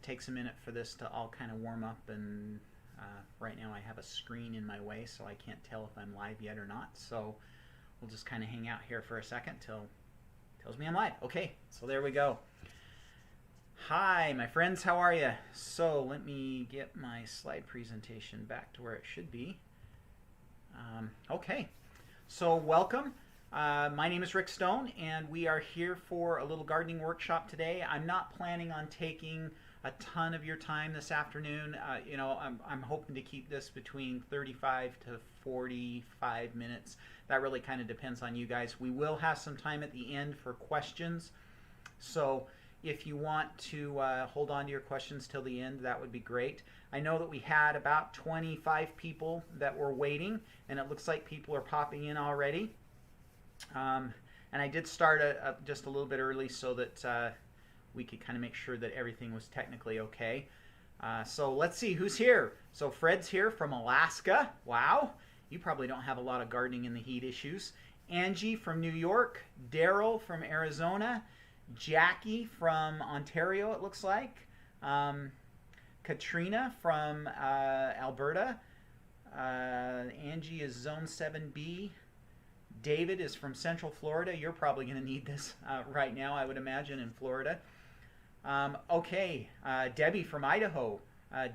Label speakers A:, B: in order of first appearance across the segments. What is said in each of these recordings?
A: it takes a minute for this to all kind of warm up, and right now I have a screen in my way, so I can't tell if I'm live yet or not. So we'll just kind of hang out here for a second till it tells me I'm live. Okay, so there we go. Hi, my friends, how are you? So let me get my slide presentation back to where it should be. Okay, so welcome. My name is Rick Stone, and we are here for a little gardening workshop today. I'm not planning on taking a ton of your time this afternoon. I'm hoping to keep this between 35 to 45 minutes. That really kind of depends on you guys. We will have some time at the end for questions. So if you want to hold on to your questions till the end, that would be great. I know that we had about 25 people that were waiting, and it looks like people are popping in already. And I did start just a little bit early so that we could kind of make sure that everything was technically okay. So let's see who's here. So Fred's here from Alaska. Wow, you probably don't have a lot of gardening in the heat issues. Angie from New York. Daryl from Arizona. Jackie from Ontario, it looks like. Katrina from Alberta. Angie is Zone 7B. David is from Central Florida. You're probably going to need this right now, I would imagine, in Florida. Okay, Debbie from Idaho.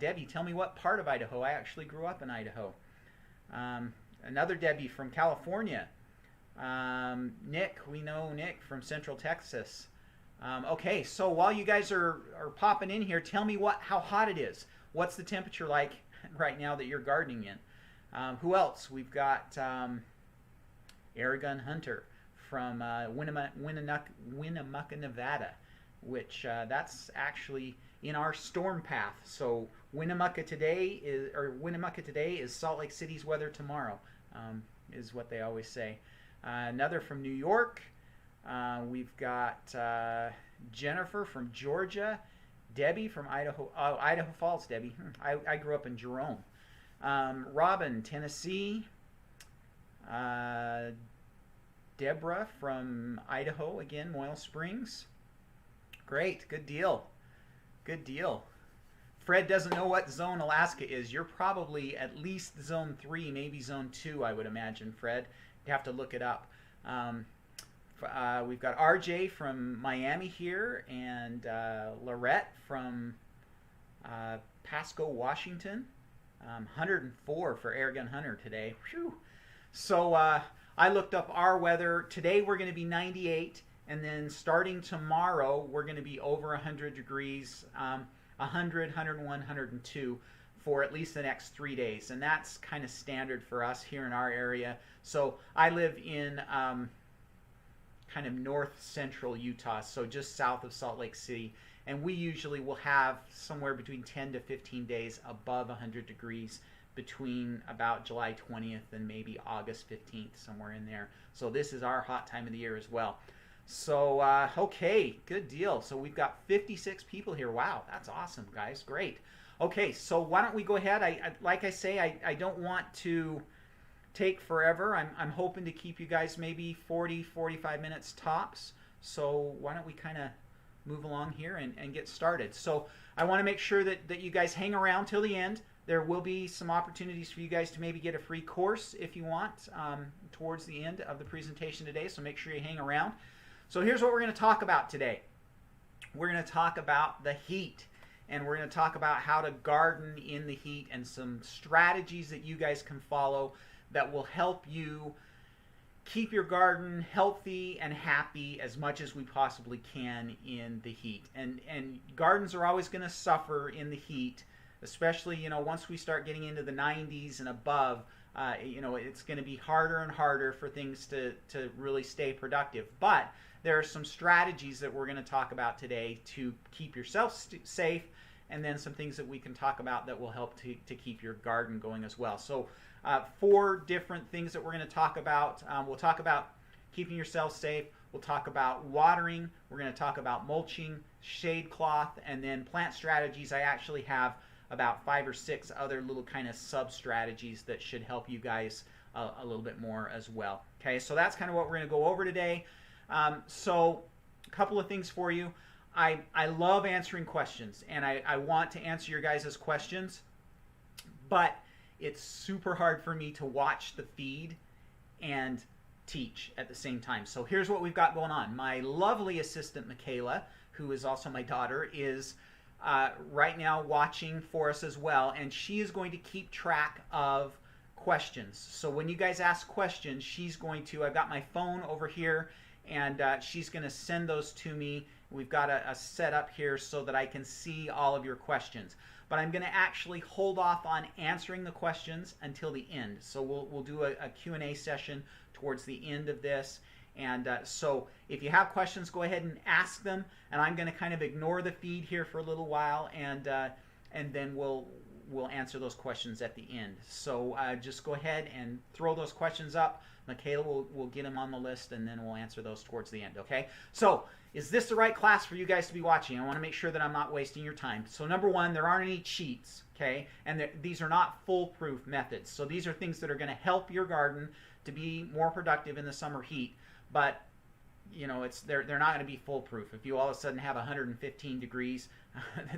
A: Debbie, tell me what part of Idaho. I actually grew up in Idaho. Another Debbie from California. Nick, we know Nick from Central Texas. Okay, so while you guys are popping in here, tell me how hot it is. What's the temperature like right now that you're gardening in? Who else? We've got Aragon Hunter from Winnemucca, Nevada, which that's actually in our storm path. So Winnemucca today is Salt Lake City's weather tomorrow, is what they always say. Another from New York. We've got Jennifer from Georgia, Debbie from Idaho. Oh, Idaho Falls, Debbie. I grew up in Jerome. Robin, Tennessee. Deborah from Idaho, again, Moyle Springs. Great, good deal. Good deal. Fred doesn't know what zone Alaska is. You're probably at least zone 3, maybe zone 2, I would imagine, Fred. You have to look it up. We've got RJ from Miami here, and Lorette from Pasco, Washington. 104 for Aragon Hunter today. Whew. So I looked up our weather. Today we're going to be 98, and then starting tomorrow we're going to be over 100 degrees, 100, 101, 102 for at least the next 3 days. And that's kind of standard for us here in our area. So I live in kind of north central Utah, so just south of Salt Lake City. And we usually will have somewhere between 10 to 15 days above 100 degrees between about July 20th and maybe August 15th, somewhere in there. So this is our hot time of the year as well. So, okay, good deal. So we've got 56 people here. Wow, that's awesome, guys. Great. Okay, so why don't we go ahead? Like I say, I don't want to take forever. I'm hoping to keep you guys maybe 40, 45 minutes tops. So why don't we kind of move along here and get started. So I want to make sure that you guys hang around till the end. There will be some opportunities for you guys to maybe get a free course if you want towards the end of the presentation today, so make sure you hang around. So here's what we're going to talk about today. We're going to talk about the heat, and we're going to talk about how to garden in the heat and some strategies that you guys can follow that will help you keep your garden healthy and happy as much as we possibly can in the heat. And gardens are always going to suffer in the heat, especially, once we start getting into the 90s and above. It's going to be harder and harder for things to really stay productive. But there are some strategies that we're going to talk about today to keep yourself safe, and then some things that we can talk about that will help to keep your garden going as well. So 4 different things that we're going to talk about. We'll talk about keeping yourself safe. We'll talk about watering. We're going to talk about mulching, shade cloth, and then plant strategies. I actually have about 5 or 6 other little kind of sub-strategies that should help you guys a little bit more as well. Okay, so that's kind of what we're going to go over today. So a couple of things for you. I love answering questions, and I want to answer your guys' questions, but it's super hard for me to watch the feed and teach at the same time. So here's what we've got going on. My lovely assistant, Michaela, who is also my daughter, is right now watching for us as well, and she is going to keep track of questions. So when you guys ask questions, she's going to, I've got my phone over here, and she's going to send those to me. We've got a setup here so that I can see all of your questions. But I'm going to actually hold off on answering the questions until the end. So we'll do a Q&A session towards the end of this. And so if you have questions, go ahead and ask them. And I'm going to kind of ignore the feed here for a little while, and then we'll answer those questions at the end. So just go ahead and throw those questions up. Michaela will get them on the list, and then we'll answer those towards the end, okay? So is this the right class for you guys to be watching? I want to make sure that I'm not wasting your time. So number one, there aren't any cheats, okay? And these are not foolproof methods. So these are things that are going to help your garden to be more productive in the summer heat, but you know, they're not going to be foolproof. If you all of a sudden have 115 degrees,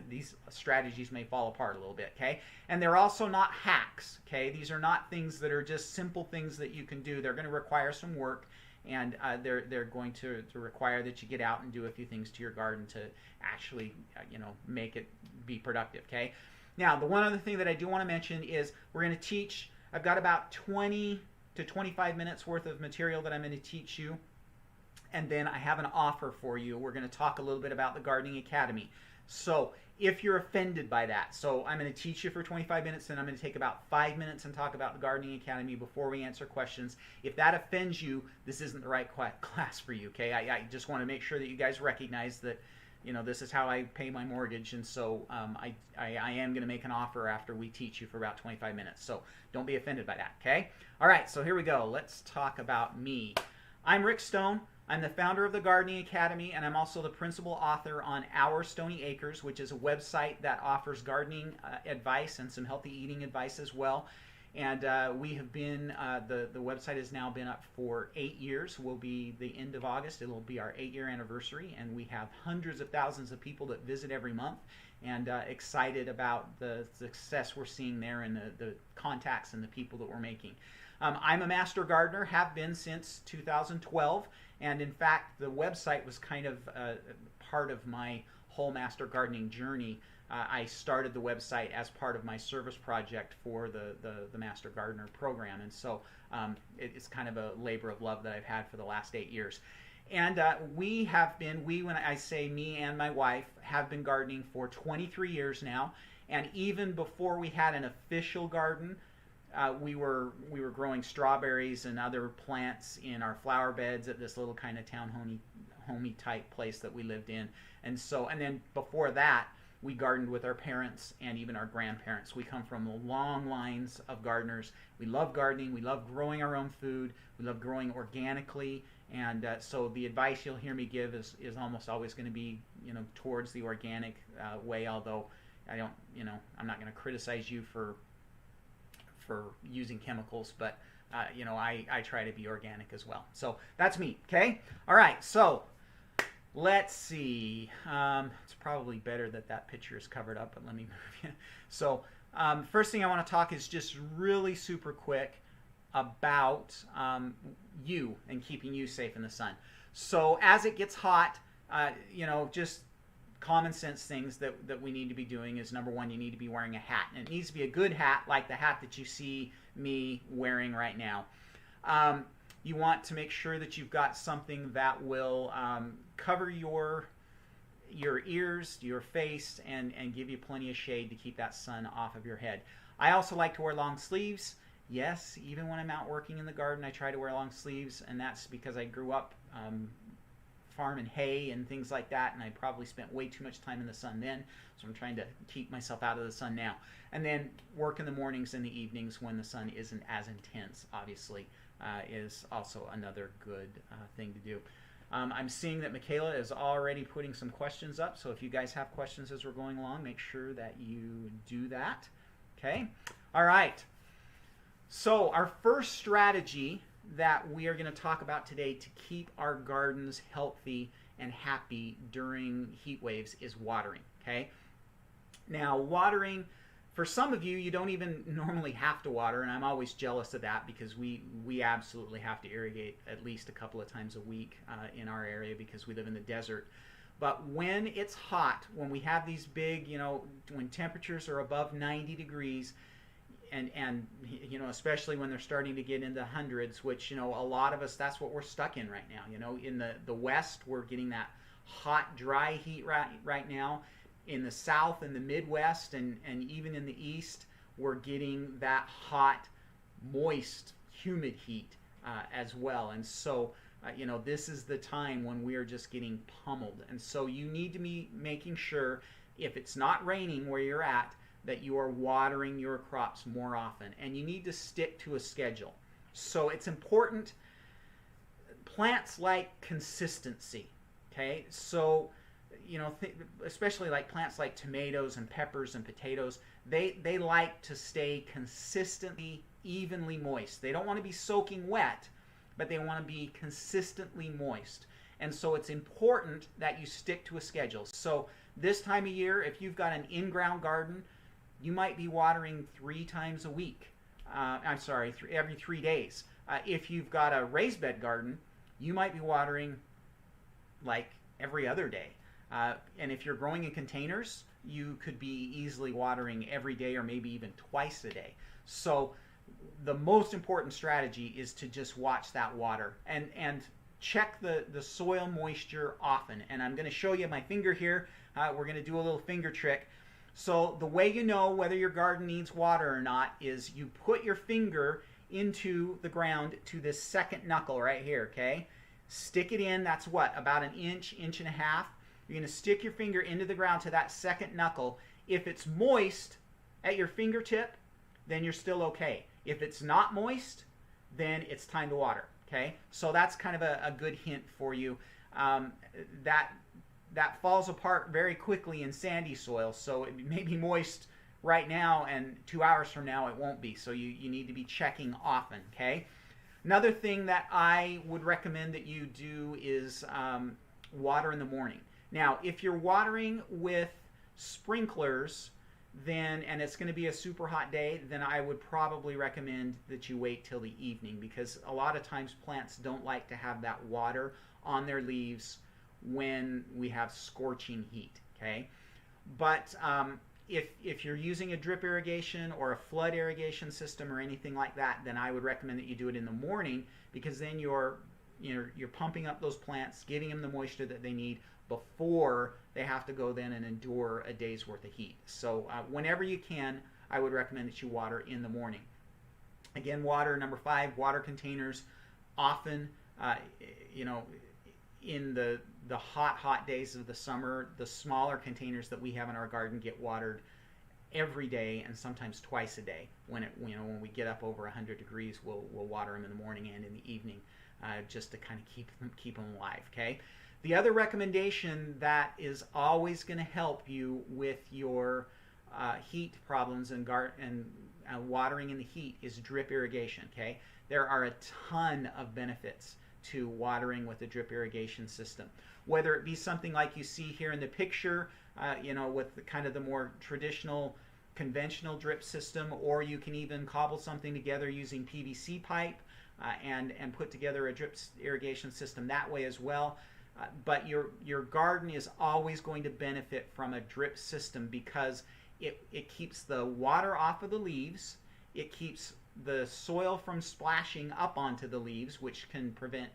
A: these strategies may fall apart a little bit, okay? And they're also not hacks, okay? These are not things that are just simple things that you can do. They're going to require some work, and they're going to require that you get out and do a few things to your garden to actually, you know, make it be productive, okay? Now, the one other thing that I do want to mention is we're going to teach, I've got about 20 to 25 minutes worth of material that I'm going to teach you. And then I have an offer for you. We're going to talk a little bit about the Gardening Academy. So if you're offended by that, so I'm going to teach you for 25 minutes, and I'm going to take about 5 minutes and talk about the Gardening Academy before we answer questions. If that offends you, this isn't the right class for you, okay? I just want to make sure that you guys recognize that, you know, this is how I pay my mortgage, and so I am going to make an offer after we teach you for about 25 minutes. So don't be offended by that, okay? All right, so here we go. Let's talk about me. I'm Rick Stone. I'm the founder of the Gardening Academy, and I'm also the principal author on Our Stoney Acres, which is a website that offers gardening advice and some healthy eating advice as well. And we have been, the website has now been up for 8 years. Will be the end of August. It will be our 8-year anniversary, and we have hundreds of thousands of people that visit every month, and excited about the success we're seeing there and the contacts and the people that we're making. I'm a master gardener, have been since 2012, and in fact the website was kind of part of my whole master gardening journey. I started the website as part of my service project for the Master Gardener program, and so it's kind of a labor of love that I've had for the last 8 years. And when I say me and my wife, have been gardening for 23 years now, and even before we had an official garden, we were growing strawberries and other plants in our flower beds at this little kind of townhomey type place that we lived in. And then before that, we gardened with our parents and even our grandparents. We come from long lines of gardeners. We love gardening. We love growing our own food. We love growing organically. And so the advice you'll hear me give is almost always going to be, you know, towards the organic way. Although I'm not going to criticize you for using chemicals, but you know, I try to be organic as well. So that's me. Okay. All right. So let's see. It's probably better that picture is covered up, but let me move you. So first thing I want to talk is just really super quick about you and keeping you safe in the sun. So as it gets hot, you know, just common sense things that we need to be doing is, number one, you need to be wearing a hat. And it needs to be a good hat, like the hat that you see me wearing right now. You want to make sure that you've got something that will cover your ears, your face, and give you plenty of shade to keep that sun off of your head. I also like to wear long sleeves. Yes, even when I'm out working in the garden, I try to wear long sleeves, and that's because I grew up farming hay and things like that, and I probably spent way too much time in the sun then, so I'm trying to keep myself out of the sun now. And then work in the mornings and the evenings when the sun isn't as intense, obviously, is also another good thing to do. I'm seeing that Michaela is already putting some questions up, so if you guys have questions as we're going along, make sure that you do that. Okay? All right. So our first strategy that we are going to talk about today to keep our gardens healthy and happy during heat waves is watering. Okay. Now, watering, for some of you, you don't even normally have to water, and I'm always jealous of that because we absolutely have to irrigate at least a couple of times a week in our area because we live in the desert. But when it's hot, when we have these big, when temperatures are above 90 degrees, and especially when they're starting to get into hundreds, which, a lot of us, that's what we're stuck in right now. In the West, we're getting that hot, dry heat right now. In the South and the Midwest and even in the East, we're getting that hot, moist, humid heat as well. And so, this is the time when we are just getting pummeled. And so you need to be making sure, if it's not raining where you're at, that you are watering your crops more often. And you need to stick to a schedule. So it's important. Plants like consistency. Okay? So, especially like plants like tomatoes and peppers and potatoes, they like to stay consistently, evenly moist. They don't want to be soaking wet, but they want to be consistently moist. And so it's important that you stick to a schedule. So this time of year, if you've got an in-ground garden, you might be watering 3 times a week. Every 3 days. If you've got a raised bed garden, you might be watering like every other day. And if you're growing in containers, you could be easily watering every day or maybe even twice a day. So the most important strategy is to just watch that water and check the soil moisture often. And I'm going to show you my finger here. We're going to do a little finger trick. So the way you know whether your garden needs water or not is you put your finger into the ground to this second knuckle right here, okay? Stick it in. That's what? About an inch, inch and a half. You're going to stick your finger into the ground to that second knuckle. If it's moist at your fingertip, then you're still okay. If it's not moist, then it's time to water. Okay, so that's kind of a good hint for you. That falls apart very quickly in sandy soil, so it may be moist right now, and 2 hours from now it won't be. So you need to be checking often. Okay. Another thing that I would recommend that you do is water in the morning. Now, if you're watering with sprinklers, and it's going to be a super hot day, then I would probably recommend that you wait till the evening, because a lot of times plants don't like to have that water on their leaves when we have scorching heat. Okay, but if you're using a drip irrigation or a flood irrigation system or anything like that, then I would recommend that you do it in the morning, because then you're pumping up those plants, giving them the moisture that they need before they have to go then and endure a day's worth of heat. So whenever you can, I would recommend that you water in the morning. Again, water, number 5, water containers. Often, in the hot days of the summer, the smaller containers that we have in our garden get watered every day and sometimes twice a day. When we get up over 100 degrees, we'll water them in the morning and in the evening, just to kind of keep them alive. Okay. The other recommendation that is always going to help you with your heat problems and watering in the heat is drip irrigation. Okay, there are a ton of benefits to watering with a drip irrigation system. Whether it be something like you see here in the picture, with the more traditional, conventional drip system, or you can even cobble something together using PVC pipe and put together a drip irrigation system that way as well. But your garden is always going to benefit from a drip system, because it keeps the water off of the leaves, it keeps the soil from splashing up onto the leaves, which can prevent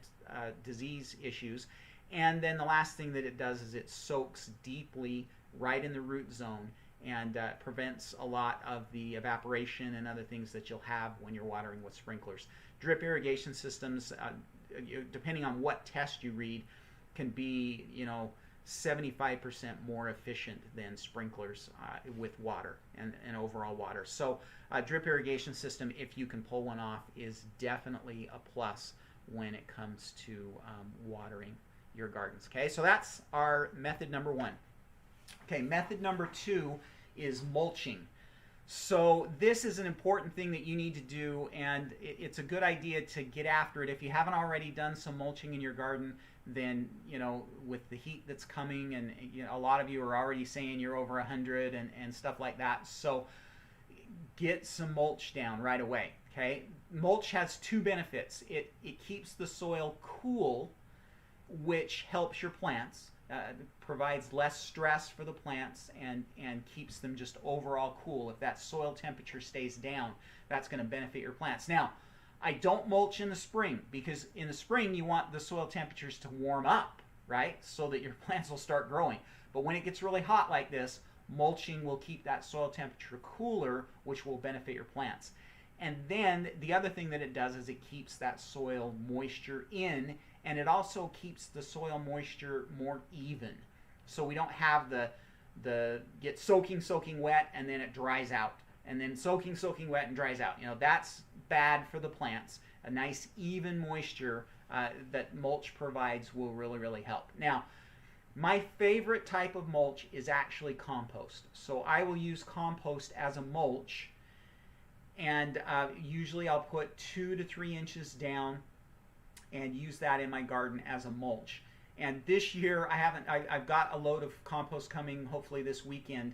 A: disease issues, and then the last thing that it does is it soaks deeply right in the root zone and prevents a lot of the evaporation and other things that you'll have when you're watering with sprinklers. Drip irrigation systems, depending on what test you read, can be 75% more efficient than sprinklers with water and overall water. So drip irrigation system, if you can pull one off, is definitely a plus when it comes to watering your gardens. Okay, so that's our method number 1. Okay, method number 2 is mulching. So this is an important thing that you need to do, and it's a good idea to get after it. If you haven't already done some mulching in your garden, then, you know, with the heat that's coming, and you know, a lot of you are already saying you're over 100 and stuff like that. So get some mulch down right away. Okay, mulch has two benefits. It keeps the soil cool, which helps your plants. Provides less stress for the plants and keeps them just overall cool. If that soil temperature stays down, that's going to benefit your plants. Now, I don't mulch in the spring, because in the spring you want the soil temperatures to warm up, right? So that your plants will start growing. But when it gets really hot like this, mulching will keep that soil temperature cooler, which will benefit your plants. And then the other thing that it does is it keeps that soil moisture in, and it also keeps the soil moisture more even. So we don't have the get soaking wet and then it dries out, and then soaking wet and dries out. You know, that's bad for the plants. A nice even moisture that mulch provides will really help. Now, my favorite type of mulch is actually compost. So I will use compost as a mulch, and usually I'll put 2 to 3 inches down and use that in my garden as a mulch. And this year I've got a load of compost coming hopefully this weekend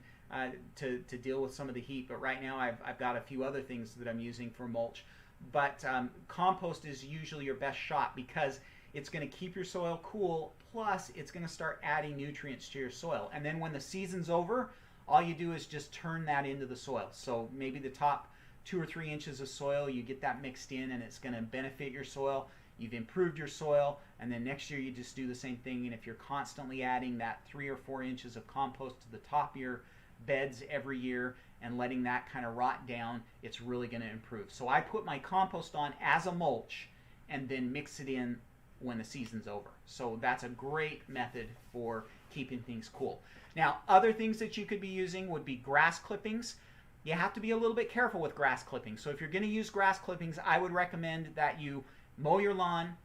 A: to deal with some of the heat, but right now I've got a few other things that I'm using for mulch. But compost is usually your best shot, because it's going to keep your soil cool, plus it's going to start adding nutrients to your soil. And then when the season's over, all you do is just turn that into the soil. So maybe the top 2 or 3 inches of soil, you get that mixed in, and it's going to benefit your soil. You've improved your soil, and then next year you just do the same thing. And if you're constantly adding that 3 or 4 inches of compost to the top of your beds every year and letting that kind of rot down, it's really going to improve. So I put my compost on as a mulch and then mix it in when the season's over. So that's a great method for keeping things cool. Now, other things that you could be using would be grass clippings. You have to be a little bit careful with grass clippings. So if you're going to use grass clippings, I would recommend that you mow your lawn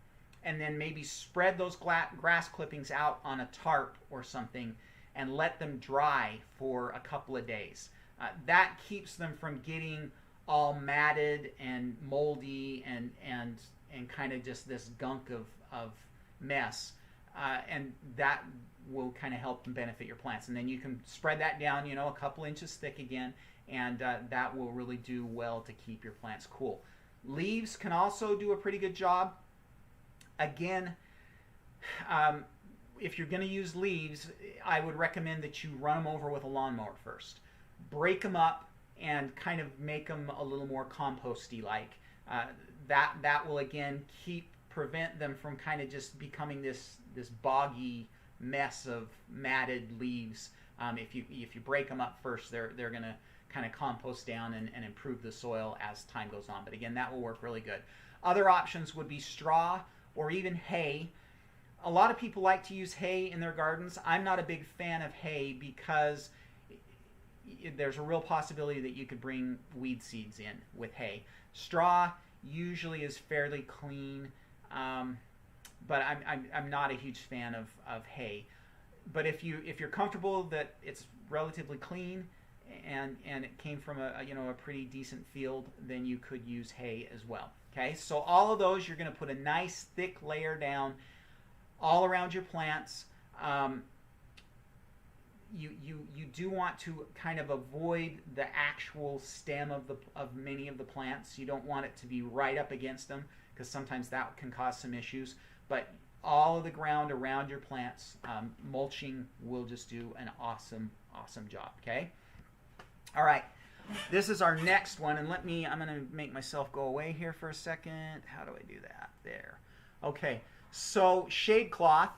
A: and then maybe spread those grass clippings out on a tarp or something and let them dry for a couple of days. That keeps them from getting all matted and moldy and kind of just this gunk of mess. And that will kind of help and benefit your plants. And then you can spread that down, you know, a couple inches thick again, and that will really do well to keep your plants cool. Leaves can also do a pretty good job. Again, if you're going to use leaves, I would recommend that you run them over with a lawnmower first. Break them up and kind of make them a little more composty like. That will again prevent them from kind of just becoming this boggy mess of matted leaves. If you break them up first, they're going to kind of compost down and improve the soil as time goes on. But again, that will work really good. Other options would be straw or even hay. A lot of people like to use hay in their gardens. I'm not a big fan of hay because there's a real possibility that you could bring weed seeds in with hay. Straw usually is fairly clean, but I'm not a huge fan of hay. But if you're comfortable that it's relatively clean and it came from a pretty decent field, then you could use hay as well. Okay, so all of those, you're going to put a nice thick layer down all around your plants. You do want to kind of avoid the actual stem of many of the plants. You don't want it to be right up against them, because sometimes that can cause some issues. But all of the ground around your plants, mulching will just do an awesome job. Okay. All right, this is our next one, and I'm going to make myself go away here for a second. How do I do that? There. Okay, so shade cloth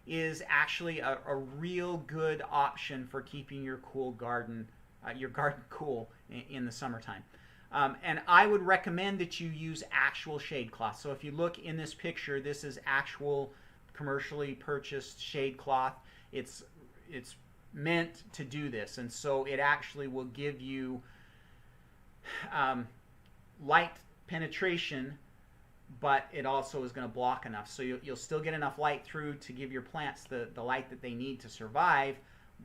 A: is actually a real good option for keeping your garden cool in the summertime. And I would recommend that you use actual shade cloth. So if you look in this picture, this is actual commercially purchased shade cloth. It's meant to do this, and so it actually will give you light penetration, but it also is going to block enough. So you'll still get enough light through to give your plants the light that they need to survive,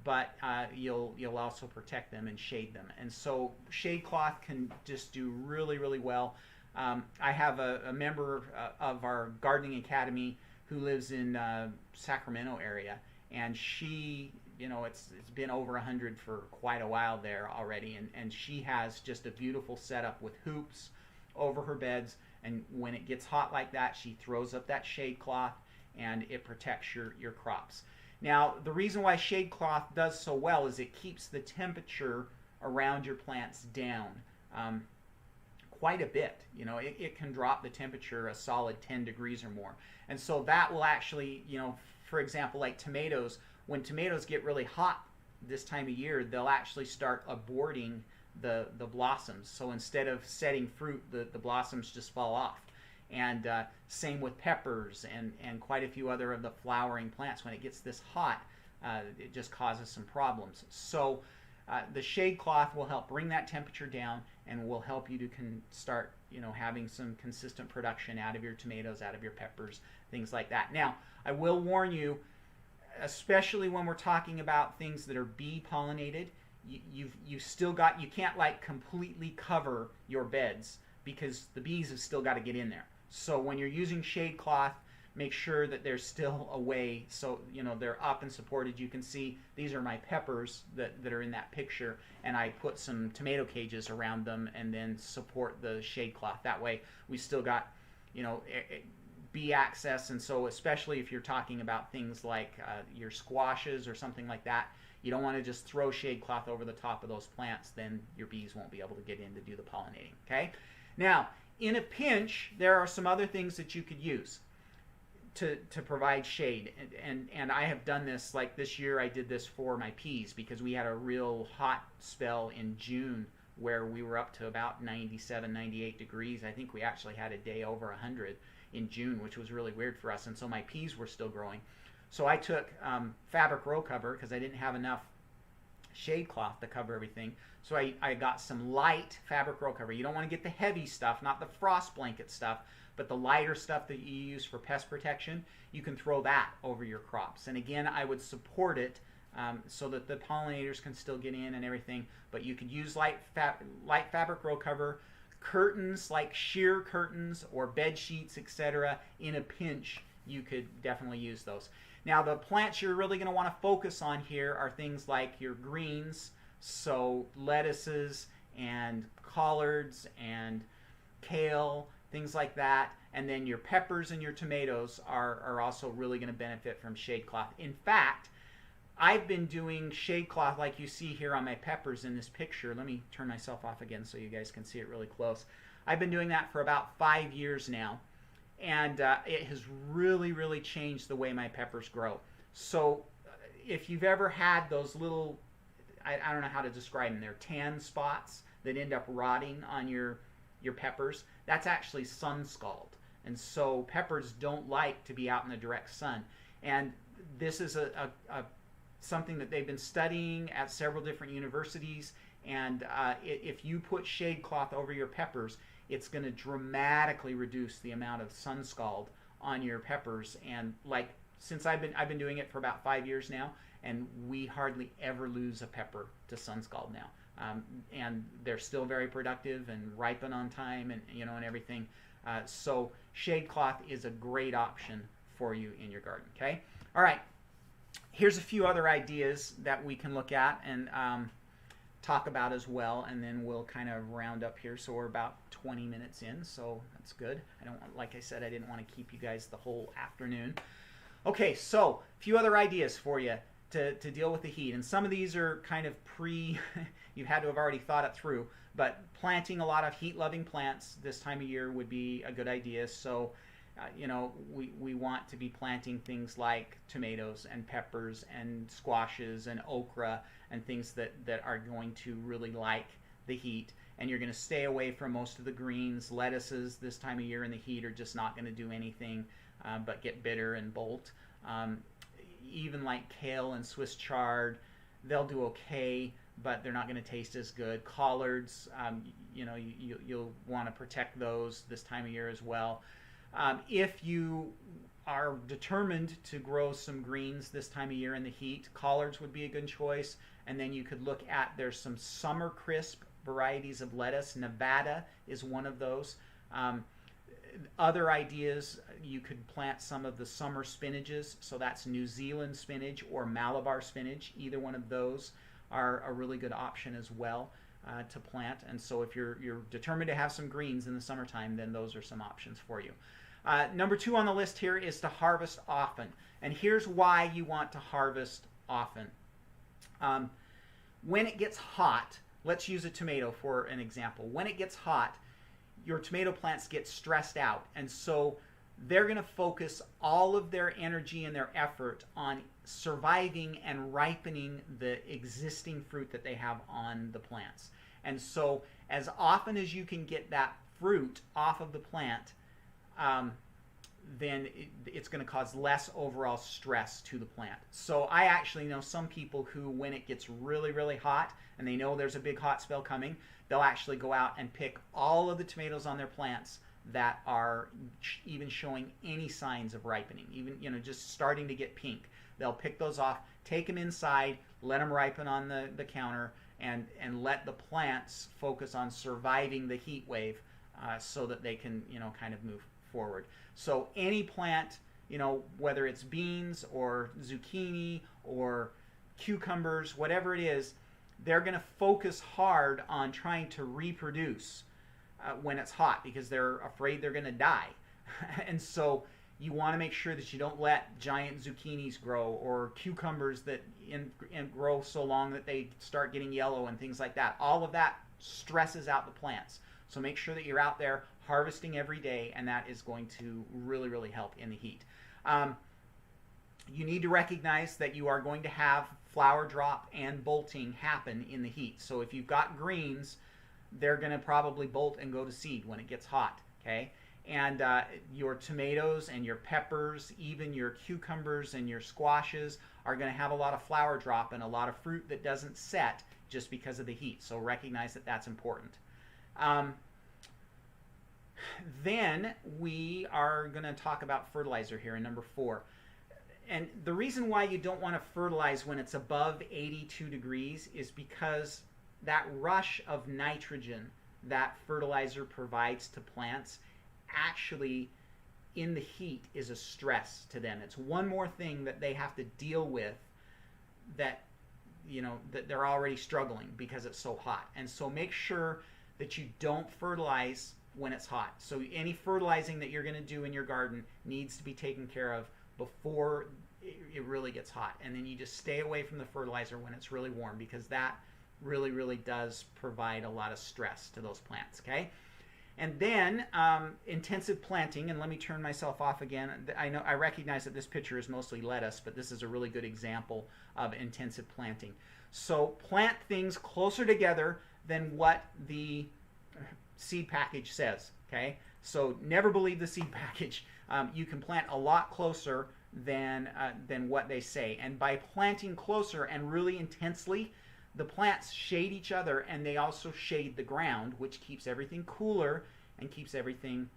A: but you'll also protect them and shade them. And so shade cloth can just do really well. I have a member of our gardening academy who lives in Sacramento area, and she, it's been over 100 for quite a while there already, and she has just a beautiful setup with hoops over her beds, and when it gets hot like that, she throws up that shade cloth, and it protects your crops. Now, the reason why shade cloth does so well is it keeps the temperature around your plants down quite a bit. It can drop the temperature a solid 10 degrees or more. And so that will actually, for example, like tomatoes, when tomatoes get really hot this time of year, they'll actually start aborting the blossoms. So instead of setting fruit, the blossoms just fall off. And same with peppers and quite a few other of the flowering plants. When it gets this hot, it just causes some problems. So the shade cloth will help bring that temperature down and will help you to start, having some consistent production out of your tomatoes, out of your peppers, things like that. Now, I will warn you, especially when we're talking about things that are bee pollinated, you can't like completely cover your beds because the bees have still got to get in there. So when you're using shade cloth, make sure that there's still a way, so they're up and supported. You can see these are my peppers that are in that picture, and I put some tomato cages around them and then support the shade cloth. That way we still got bee access. And so especially if you're talking about things like your squashes or something like that, you don't want to just throw shade cloth over the top of those plants. Then your bees won't be able to get in to do the pollinating. Okay, now in a pinch, there are some other things that you could use to provide shade, and I have done this. Like this year I did this for my peas because we had a real hot spell in June where we were up to about 97, 98 degrees. I think we actually had a day over 100 in June, which was really weird for us, and so my peas were still growing. So I took fabric row cover because I didn't have enough shade cloth to cover everything. So I got some light fabric row cover. You don't want to get the heavy stuff, not the frost blanket stuff, but the lighter stuff that you use for pest protection. You can throw that over your crops. And again, I would support it so that the pollinators can still get in and everything. But you could use light fabric row cover, curtains like sheer curtains or bed sheets, etc. In a pinch, you could definitely use those. Now, the plants you're really going to want to focus on here are things like your greens, so lettuces and collards and kale, things like that. And then your peppers and your tomatoes are also really going to benefit from shade cloth. In fact, I've been doing shade cloth like you see here on my peppers in this picture. Let me turn myself off again so you guys can see it really close. I've been doing that for about 5 years now. And it has really, really changed the way my peppers grow. So if you've ever had those little, I don't know how to describe them, they're tan spots that end up rotting on your peppers, that's actually sun scald. And so peppers don't like to be out in the direct sun. And this is something that they've been studying at several different universities. And if you put shade cloth over your peppers, it's going to dramatically reduce the amount of sun scald on your peppers. And like, since I've been doing it for about 5 years now, and we hardly ever lose a pepper to sun scald now. And they're still very productive and ripen on time, and and everything. So shade cloth is a great option for you in your garden. Okay. All right. Here's a few other ideas that we can look at and talk about as well, and then we'll kind of round up here. So we're about 20 minutes in, so that's good. Like I said, I didn't want to keep you guys the whole afternoon. Okay, so a few other ideas for you to deal with the heat, and some of these are kind of you've had to have already thought it through, but planting a lot of heat-loving plants this time of year would be a good idea. So we want to be planting things like tomatoes and peppers and squashes and okra and things that are going to really like the heat. And you're going to stay away from most of the greens. Lettuces this time of year in the heat are just not going to do anything but get bitter and bolt. Even like kale and Swiss chard, they'll do okay, but they're not going to taste as good. Collards, you'll want to protect those this time of year as well. If you are determined to grow some greens this time of year in the heat, collards would be a good choice. And then you could look at, there's some summer crisp varieties of lettuce. Nevada is one of those. Other ideas, you could plant some of the summer spinaches. So that's New Zealand spinach or Malabar spinach. Either one of those are a really good option as well to plant. And so if you're determined to have some greens in the summertime, then those are some options for you. Number 2 on the list here is to harvest often. And here's why you want to harvest often. When it gets hot, let's use a tomato for an example. When it gets hot, your tomato plants get stressed out, and so they're going to focus all of their energy and their effort on surviving and ripening the existing fruit that they have on the plants. And so as often as you can get that fruit off of the plant, then it's going to cause less overall stress to the plant. So I actually know some people who, when it gets really, really hot and they know there's a big hot spell coming, they'll actually go out and pick all of the tomatoes on their plants that are even showing any signs of ripening, even just starting to get pink. They'll pick those off, take them inside, let them ripen on the counter, and let the plants focus on surviving the heat wave so that they can kind of move forward. So any plant, whether it's beans or zucchini or cucumbers, whatever it is, they're going to focus hard on trying to reproduce when it's hot because they're afraid they're going to die. And so you want to make sure that you don't let giant zucchinis grow or cucumbers that grow so long that they start getting yellow and things like that. All of that stresses out the plants. So make sure that you're out there harvesting every day, and that is going to really, really help in the heat. You need to recognize that you are going to have flower drop and bolting happen in the heat. So if you've got greens, they're going to probably bolt and go to seed when it gets hot, okay? And your tomatoes and your peppers, even your cucumbers and your squashes are going to have a lot of flower drop and a lot of fruit that doesn't set just because of the heat. So recognize that that's important. Then we are going to talk about fertilizer here in number 4. And the reason why you don't want to fertilize when it's above 82 degrees is because that rush of nitrogen that fertilizer provides to plants actually in the heat is a stress to them. It's one more thing that they have to deal with that that they're already struggling because it's so hot. And so make sure that you don't fertilize when it's hot. So any fertilizing that you're going to do in your garden needs to be taken care of before it really gets hot. And then you just stay away from the fertilizer when it's really warm because that really, really does provide a lot of stress to those plants, okay? And then intensive planting, and let me turn myself off again. I recognize that this picture is mostly lettuce, but this is a really good example of intensive planting. So plant things closer together than what the seed package says, okay? So never believe the seed package. You can plant a lot closer than what they say. And by planting closer and really intensely, the plants shade each other and they also shade the ground, which keeps everything cooler and keeps everything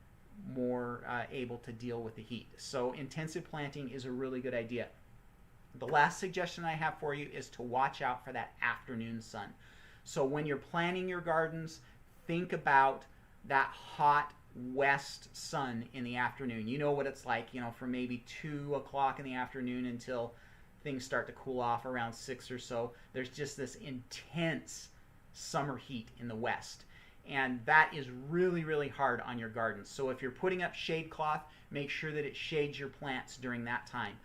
A: more able to deal with the heat. So intensive planting is a really good idea. The last suggestion I have for you is to watch out for that afternoon sun. So when you're planting your gardens, think about that hot west sun in the afternoon. You know what it's like, from maybe 2 o'clock in the afternoon until things start to cool off around 6 or so. There's just this intense summer heat in the west. And that is really, really hard on your gardens. So if you're putting up shade cloth, make sure that it shades your plants during that time.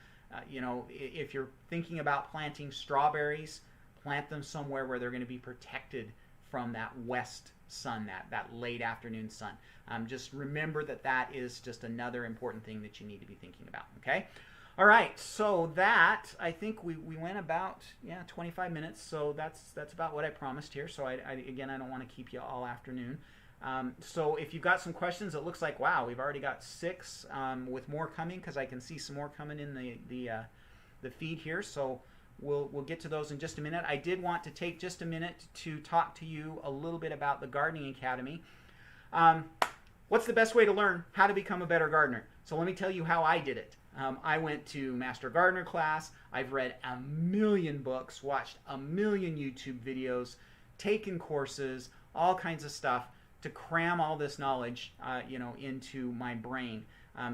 A: If you're thinking about planting strawberries, plant them somewhere where they're going to be protected from that west sun, that late afternoon sun. Just remember that is just another important thing that you need to be thinking about, okay? All right, so that, I think we went about, 25 minutes, so that's about what I promised here. So again, I don't want to keep you all afternoon. So if you've got some questions, it looks like, wow, we've already got 6 with more coming because I can see some more coming in the feed here. So we'll get to those in just a minute. I did want to take just a minute to talk to you a little bit about the Gardening Academy. What's the best way to learn how to become a better gardener? So let me tell you how I did it. I went to Master Gardener class. I've read a million books, watched a million YouTube videos, taken courses, all kinds of stuff to cram all this knowledge, into my brain.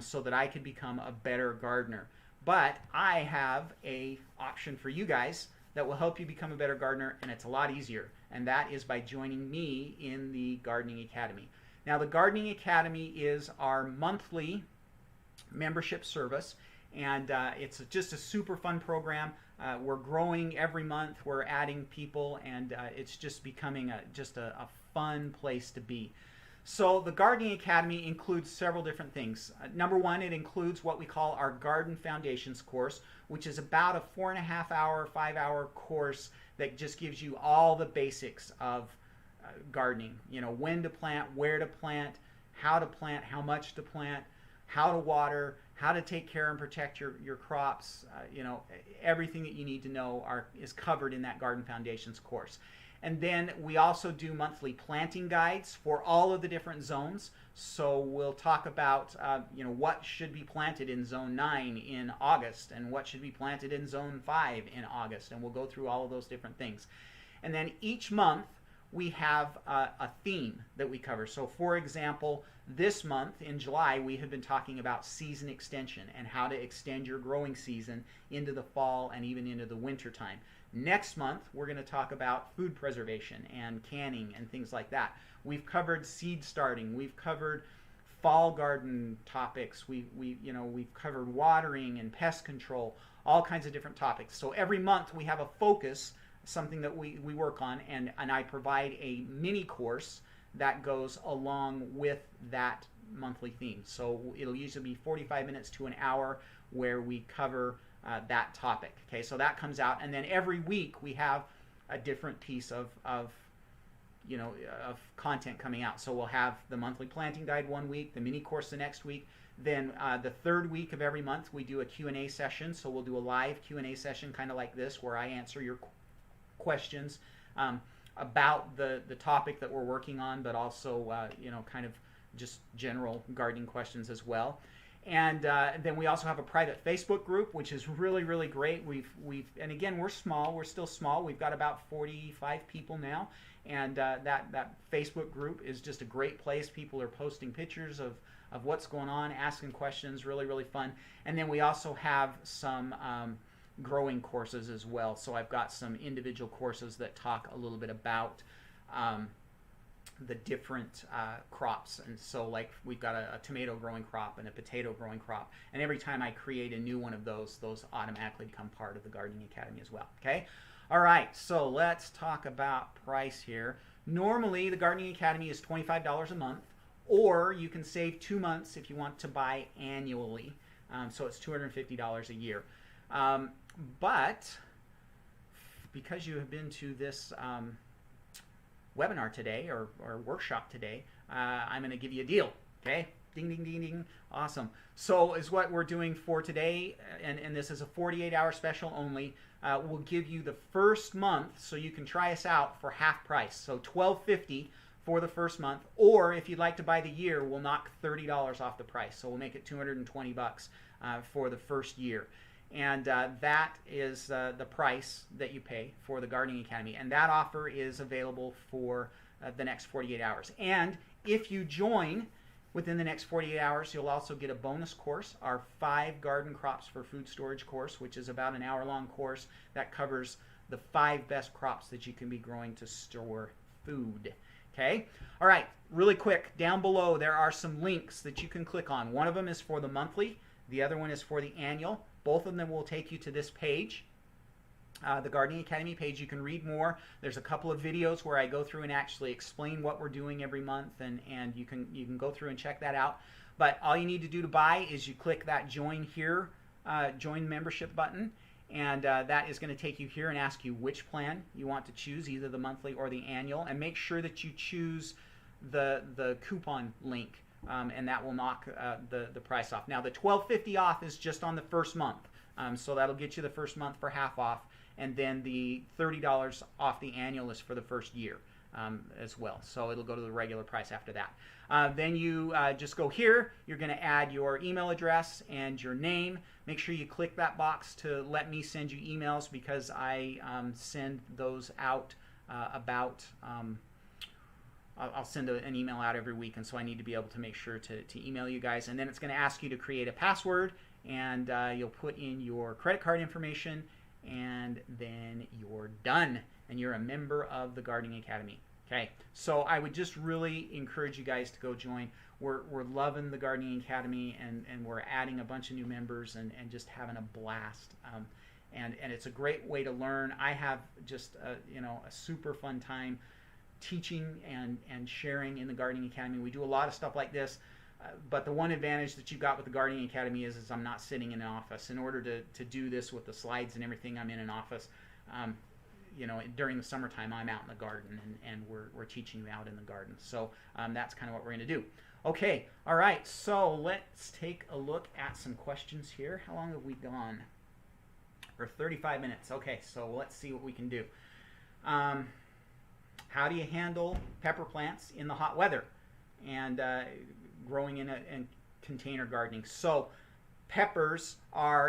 A: so that I could become a better gardener. But I have a option for you guys that will help you become a better gardener, and it's a lot easier, and that is by joining me in the Gardening Academy. Now, the Gardening Academy is our monthly membership service, and it's just a super fun program. We're growing every month, we're adding people, and it's just becoming just a fun place to be. So the Gardening Academy includes several different things. Number one, it includes what we call our Garden Foundations course, which is about a 4.5 hour, 5 hour course that just gives you all the basics of gardening. You know, when to plant, where to plant, how much to plant, how to water, how to take care and protect your crops. You know, everything that you need to know is covered in that Garden Foundations course. And then we also do monthly planting guides for all of the different zones. So we'll talk about you know, what should be planted in zone 9 in August, and what should be planted in zone 5 in August, and we'll go through all of those different things. And then each month we have a theme that we cover. So for example, this month in July we have been talking about season extension and how to extend your growing season into the fall and even into the winter time. Next month, we're going to talk about food preservation and canning and things like that. We've covered seed starting. We've covered fall garden topics. We've covered watering and pest control, all kinds of different topics. So every month we have a focus, something that we work on, and I provide a mini course that goes along with that monthly theme. So it'll usually be 45 minutes to an hour where we cover that topic. Okay, so that comes out, and then every week we have a different piece of content coming out. So we'll have the monthly planting guide one week, the mini course the next week. Then the third week of every month we do a Q&A session. So we'll do a live Q&A session kind of like this, where I answer your questions about the topic that we're working on, but also kind of just general gardening questions as well. And then we also have a private Facebook group, which is really, really great. And again, we're small. We're still small. We've got about 45 people now, and that Facebook group is just a great place. People are posting pictures of what's going on, asking questions. Really, really fun. And then we also have some growing courses as well. So I've got some individual courses that talk a little bit about the different crops. And so like we've got a tomato growing crop and a potato growing crop, and every time I create a new one of those automatically become part of the Gardening Academy as well. Okay, all right, so let's talk about price here. Normally the Gardening Academy is $25 a month, or you can save 2 months if you want to buy annually. So it's $250 a year. But because you have been to this webinar today or workshop today, I'm going to give you a deal. Okay, ding ding ding ding, awesome. So is what we're doing for today, and this is a 48-hour special only. We'll give you the first month so you can try us out for half price, so $12.50 for the first month. Or if you'd like to buy the year, we'll knock $30 off the price, so we'll make it $220 for the first year. And that is the price that you pay for the Gardening Academy. And that offer is available for the next 48 hours. And if you join within the next 48 hours, you'll also get a bonus course, our 5 garden crops for food storage course, which is about an hour-long course that covers the 5 best crops that you can be growing to store food. Okay? All right, really quick, down below there are some links that you can click on. One of them is for the monthly. The other one is for the annual. Both of them will take you to this page, the Gardening Academy page. You can read more. There's a couple of videos where I go through and actually explain what we're doing every month, and you can go through and check that out. But all you need to do to buy is you click that join here, join membership button, and that is going to take you here and ask you which plan you want to choose, either the monthly or the annual, and make sure that you choose the coupon link. And that will knock the price off. Now the $12.50 off is just on the first month, so that'll get you the first month for half off, and then the $30 off the annual is for the first year as well. So it'll go to the regular price after that. Then you just go here. You're going to add your email address and your name. Make sure you click that box to let me send you emails, because I send those out about I'll send an email out every week, and so I need to be able to make sure to email you guys. And then it's going to ask you to create a password, and you'll put in your credit card information, and then you're done, and you're a member of the Gardening Academy. Okay, so I would just really encourage you guys to go join. We're loving the Gardening Academy, and we're adding a bunch of new members, and just having a blast. And it's a great way to learn. I have just a super fun time teaching and sharing in the Gardening Academy. We do a lot of stuff like this, but the one advantage that you got with the Gardening Academy is I'm not sitting in an office. In order to do this with the slides and everything, I'm in an office. During the summertime, I'm out in the garden, and we're teaching you out in the garden. So that's kind of what we're going to do. Okay, all right, so let's take a look at some questions here. How long have we gone? For 35 minutes. Okay, so let's see what we can do. How do you handle pepper plants in the hot weather and growing in container gardening? So peppers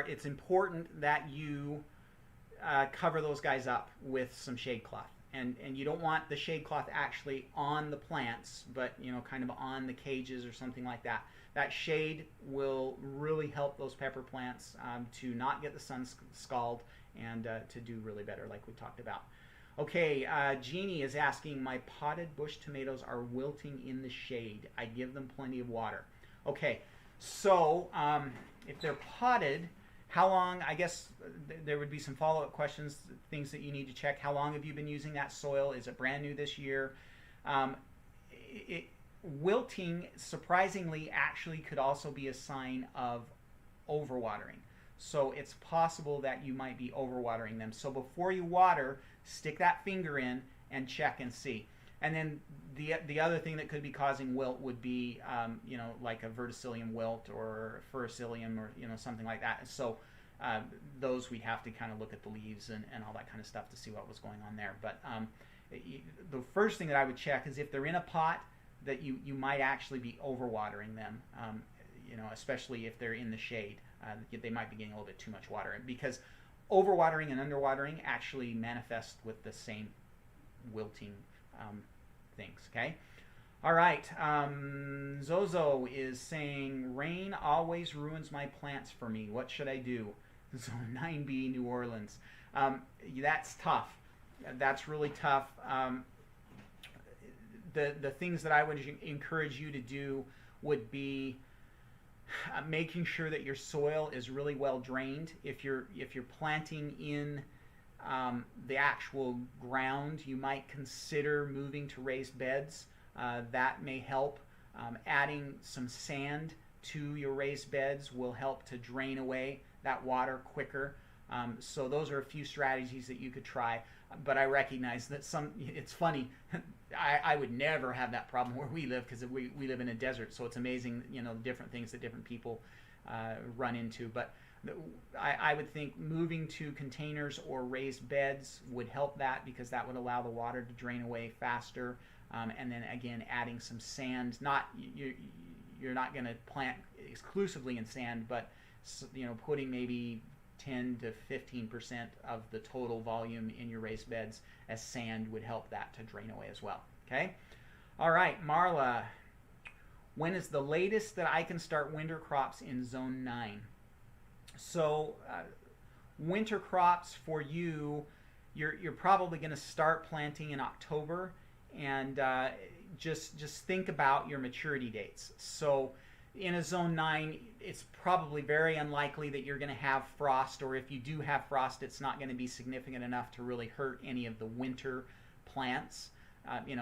A: it's important that you cover those guys up with some shade cloth. And you don't want the shade cloth actually on the plants, but kind of on the cages or something like that. That shade will really help those pepper plants to not get the sun scald and to do really better, like we talked about. Okay, Jeannie is asking, my potted bush tomatoes are wilting in the shade. I give them plenty of water. Okay, so if they're potted, how long, I guess there would be some follow-up questions, things that you need to check. How long have you been using that soil? Is it brand new this year? Wilting, surprisingly, actually could also be a sign of overwatering. So it's possible that you might be overwatering them. So before you water, stick that finger in and check and see. And then the other thing that could be causing wilt would be, like a verticillium wilt or furicillium or, something like that. So those we'd have to kind of look at the leaves and all that kind of stuff to see what was going on there. But the first thing that I would check is if they're in a pot, that you might actually be overwatering them, especially if they're in the shade. They might be getting a little bit too much water, because overwatering and underwatering actually manifest with the same wilting things. Okay. All right. Zozo is saying, rain always ruins my plants for me. What should I do? Zone 9B, New Orleans. That's tough. That's really tough. The things that I would encourage you to do would be making sure that your soil is really well drained. If you're planting in the actual ground, you might consider moving to raised beds. That may help. Adding some sand to your raised beds will help to drain away that water quicker. So those are a few strategies that you could try. But I recognize that it's funny. I would never have that problem where we live, because we live in a desert. So it's amazing, different things that different people run into. But I would think moving to containers or raised beds would help that, because that would allow the water to drain away faster. And then again, adding some sand. You're not going to plant exclusively in sand, but putting maybe 10 to 15% of the total volume in your raised beds as sand would help that to drain away as well. Okay. All right, Marla. When is the latest that I can start winter crops in Zone 9? So winter crops for you, you're probably going to start planting in October, and just think about your maturity dates. So in a Zone 9, it's probably very unlikely that you're going to have frost, or if you do have frost, it's not going to be significant enough to really hurt any of the winter plants.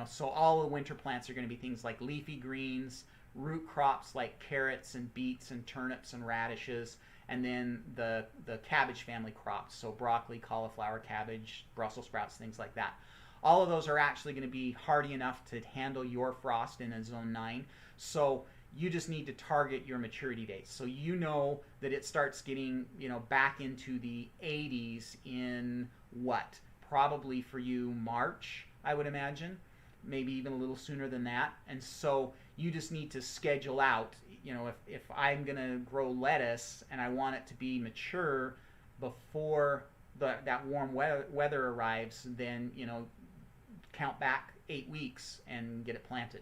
A: So all the winter plants are going to be things like leafy greens, root crops like carrots and beets and turnips and radishes, and then the cabbage family crops, so broccoli, cauliflower, cabbage, Brussels sprouts, things like that. All of those are actually going to be hardy enough to handle your frost in a Zone 9. So you just need to target your maturity dates. So that it starts getting, back into the 80s in what? Probably for you March, I would imagine. Maybe even a little sooner than that. And so you just need to schedule out, if I'm going to grow lettuce and I want it to be mature before that warm weather arrives, then, count back 8 weeks and get it planted.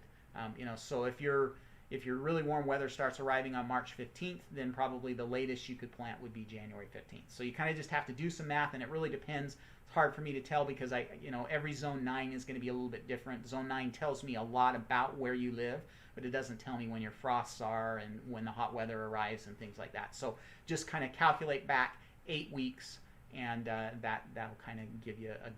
A: You know, so if your really warm weather starts arriving on March 15th, then probably the latest you could plant would be January 15th. So you kind of just have to do some math, and it really depends. It's hard for me to tell because every zone 9 is going to be a little bit different. Zone 9 tells me a lot about where you live, but it doesn't tell me when your frosts are and when the hot weather arrives and things like that. So just kind of calculate back 8 weeks, and that'll kind of give you a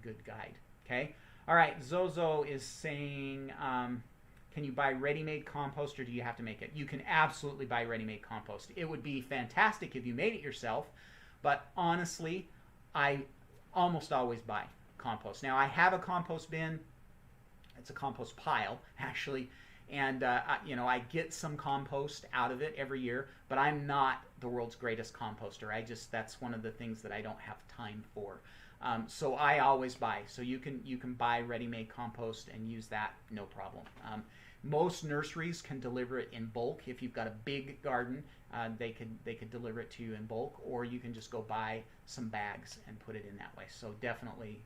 A: good guide. Okay. All right. Zozo is saying, can you buy ready-made compost, or do you have to make it? You can absolutely buy ready-made compost. It would be fantastic if you made it yourself, but honestly, I almost always buy compost. Now, I have a compost bin. It's a compost pile, actually, and I get some compost out of it every year, but I'm not the world's greatest composter. That's one of the things that I don't have time for. So I always buy. So you can buy ready-made compost and use that, no problem. Most nurseries can deliver it in bulk. If you've got a big garden, they could deliver it to you in bulk, or you can just go buy some bags and put it in that way. So definitely,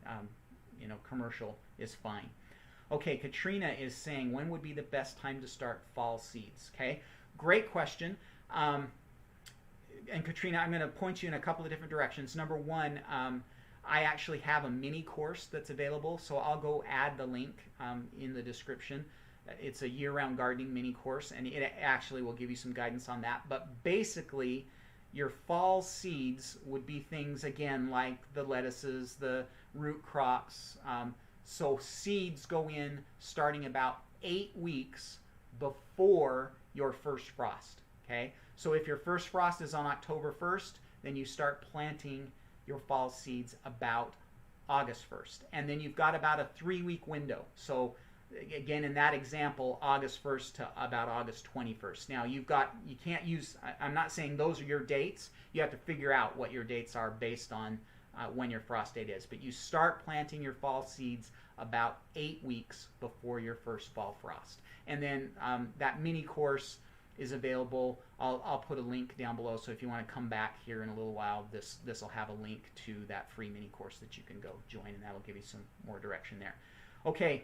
A: commercial is fine. Okay, Katrina is saying, when would be the best time to start fall seeds? Okay, great question. And Katrina, I'm going to point you in a couple of different directions. Number one, I actually have a mini course that's available, so I'll go add the link in the description. It's a year-round gardening mini course, and it actually will give you some guidance on that. But basically, your fall seeds would be things, again, like the lettuces, the root crops. So seeds go in starting about 8 weeks before your first frost. Okay? So if your first frost is on October 1st, then you start planting your fall seeds about August 1st. And then you've got about a 3-week window. So again, in that example, August 1st to about August 21st. Now you can't use, I'm not saying those are your dates. You have to figure out what your dates are based on when your frost date is. But you start planting your fall seeds about 8 weeks before your first fall frost. And then that mini course is available. I'll put a link down below, so if you want to come back here in a little while, this will have a link to that free mini course that you can go join, and that'll give you some more direction there. Okay,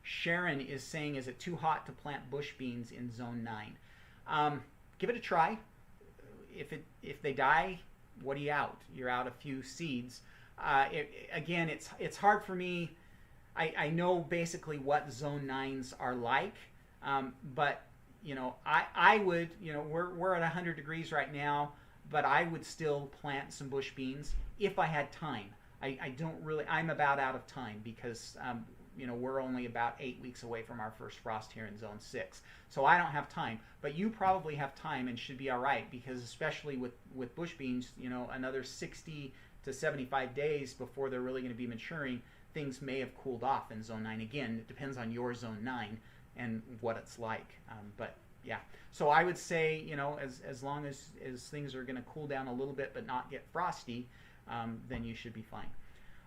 A: Sharon is saying, is it too hot to plant bush beans in zone 9? Give it a try. If they die, what are you out? You're out a few seeds. Again, it's hard for me. I know basically what zone 9s are like, but I would, we're at 100 degrees right now, but I would still plant some bush beans if I had time. I'm about out of time because, we're only about 8 weeks away from our first frost here in zone 6. So I don't have time, but you probably have time and should be all right, because especially with bush beans, another 60 to 75 days before they're really going to be maturing, things may have cooled off in zone 9. Again, it depends on your zone 9 and what it's like. But yeah, so I would say, as long as things are going to cool down a little bit but not get frosty, then you should be fine.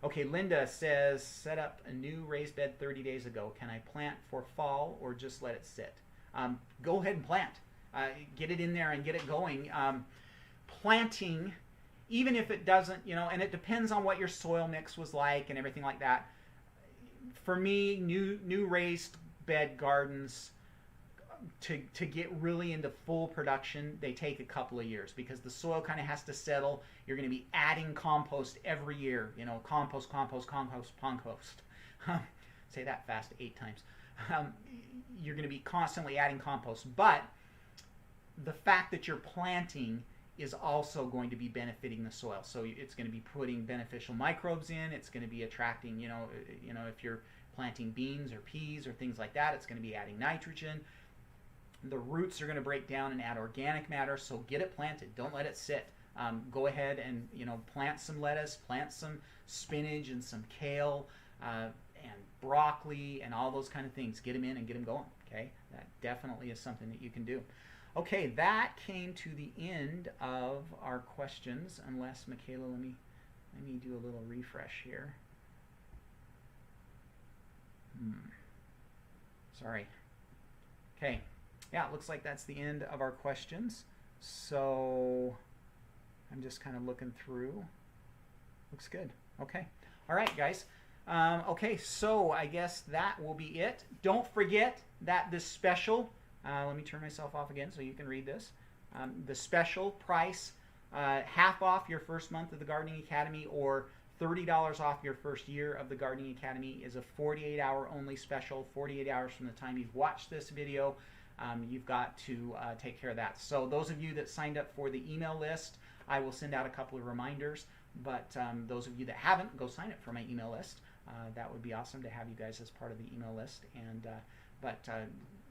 A: Okay, Linda says, set up a new raised bed 30 days ago. Can I plant for fall or just let it sit? Go ahead and plant. Get it in there and get it going. Planting, even if it doesn't, and it depends on what your soil mix was like and everything like that. For me, new raised bed gardens, to get really into full production, they take a couple of years because the soil kind of has to settle. You're going to be adding compost every year, compost. Say that fast 8 times. You're going to be constantly adding compost, but the fact that you're planting is also going to be benefiting the soil. So it's going to be putting beneficial microbes in. It's going to be attracting, if you're planting beans or peas or things like that, it's going to be adding nitrogen. The roots are going to break down and add organic matter, so get it planted. Don't let it sit. Go ahead and plant some lettuce, plant some spinach and some kale and broccoli and all those kind of things. Get them in and get them going. Okay, that definitely is something that you can do. Okay, that came to the end of our questions. Unless, Michaela, let me do a little refresh here. Sorry. Okay. Yeah, it looks like that's the end of our questions. So I'm just kind of looking through. Looks good. Okay. All right, guys. Okay, so I guess that will be it. Don't forget that this special, let me turn myself off again so you can read this. The special price, half off your first month of the Gardening Academy or $30 off your first year of the Gardening Academy is a 48-hour only special. 48 hours from the time you've watched this video, you've got to take care of that. So those of you that signed up for the email list, I will send out a couple of reminders. But those of you that haven't, go sign up for my email list. That would be awesome to have you guys as part of the email list. And but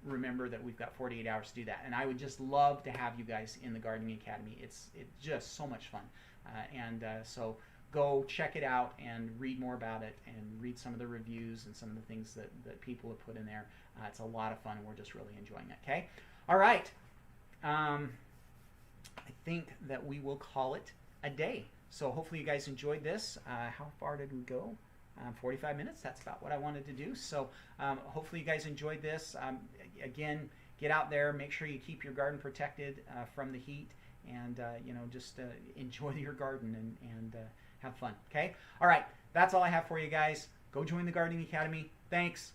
A: remember that we've got 48 hours to do that. And I would just love to have you guys in the Gardening Academy. It's just so much fun. So go check it out and read more about it and read some of the reviews and some of the things that people have put in there. It's a lot of fun and we're just really enjoying it. Okay? All right. I think that we will call it a day. So hopefully you guys enjoyed this. How far did we go? 45 minutes. That's about what I wanted to do. So hopefully you guys enjoyed this. Again, get out there. Make sure you keep your garden protected from the heat. And, just enjoy your garden and have fun. Okay? All right. That's all I have for you guys. Go join the Gardening Academy. Thanks.